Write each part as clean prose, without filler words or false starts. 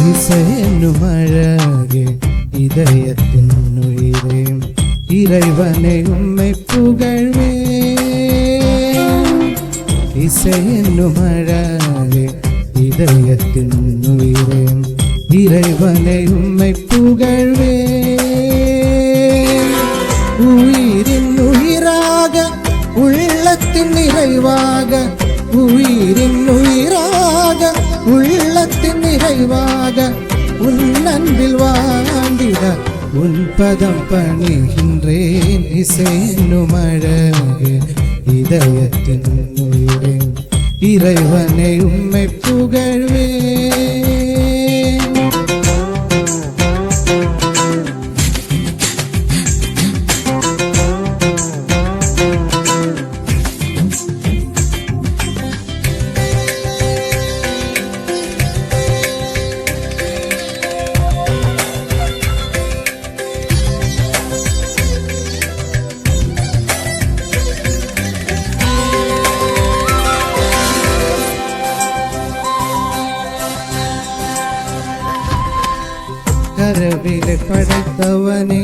இசையென்னும் அழகே இதயத்தின் உயிரே இறைவனை உம்மை புகழ்வேன். இசையென்னும் அழகே இதயத்தின் உயிரே இறைவனை உம்மை புகழ்வேன். உயிரின் உயிராக உள்ளத்தின் நிறைவாக உயிரின் உயிராக உள்ளத்தின் நிறைவாக உன் அன்பில் வாழ்ந்திட உன் பதம் பணிகின்றேன். இசையென்னும் அழகே இதயத்தின் உயிரே இறைவனை உம்மை புகழ்வேன். கரவிலே படைத்தவனே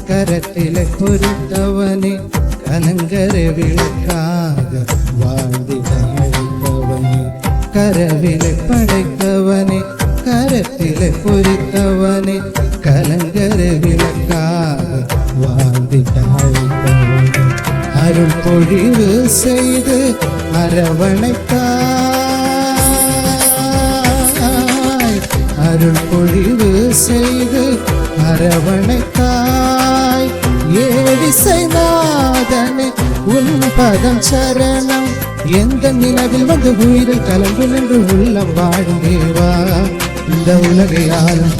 கரத்திலே பொறித்தவனே கலங்கர விளக்காக வாழ்ந்திட அழைத்தவனே. கரவிலே படைத்தவனே கரத்திலே பொறித்தவனே கலங்கர விளக்காக வாழ்ந்திட அழைத்தவனே. அருள் பொழிவு செய்து அரவணைத்தாய். அருள் பொழிவு செய்து அரவணைத்தாய். ஏழிசை நாதனே உன் பதம் சரணம். எந்த நிலவில் வந்து உயிரில் கலந்து நின்று உள்ளம் வாழும் தேவா இந்த உலகை ஆளும்.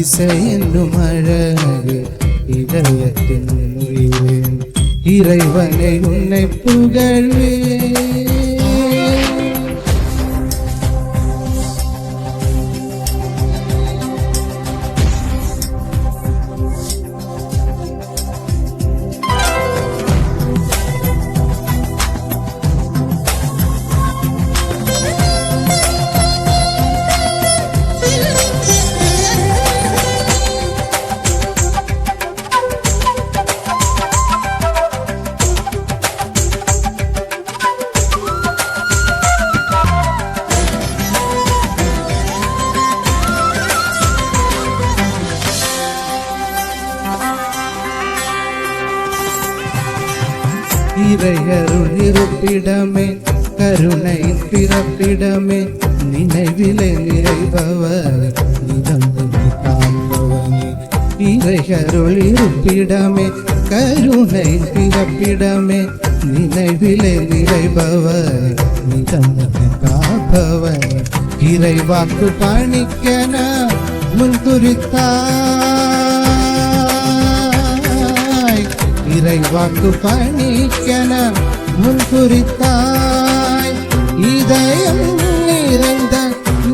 இசையென்னும் அழகே இதயத்தின் உயிரே இறைவனை உன்னை புகழ்வேன். இறையருள் இருப்பிடமே கருணையின் பிறப்பிடமே நினைவிலே நிறைபவனே நிதந்தனை காண்பவனே. இறையருள் இருப்பிடமே கருணையின் பிறப்பிடமே நினைவிலே நிறைபவனே நிதந்தனை காப்பவனே. இறைவாக்கு பணிக்கென முன்குறித்தாய். இறைவாக்கு பணிக்கென முன்குறித்தாய். இதயம் நிறைந்த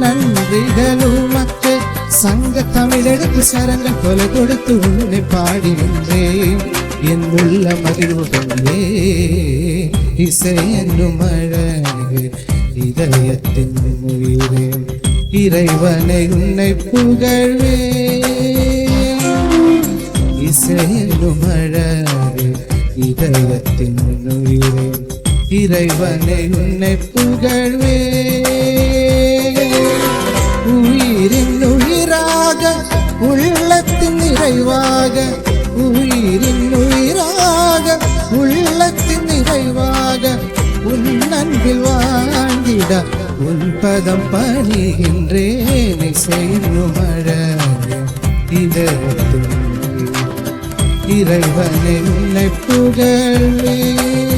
நன்றிகளுமக்கு சங்க தமிழெடுத்து சரங்கள் கொலை கொடுத்து உன்னை பாடி நின்றேன். என் உள்ள மகிழ்வு கொண்டே இசையென்னும் அழகே இதயத்தின் உயிரே இறைவனை உன்னை புகழ்வேன். இசையென்னும் அழகே இதயத்தின் உயிரே இறைவனை உன்னை புகழ்வேன். உயிரின் உயிராக உள்ளத்தின் நிறைவாக உயிரின் உயிராக உள்ளத்தின் நிறைவாக உன் அன்பில் வாழ்ந்திட உன் பதம் பணிகின்றேன். இசையென்னும் அழகே இதயத்தின் இறைவனை உன்னை புகழ்வேன்.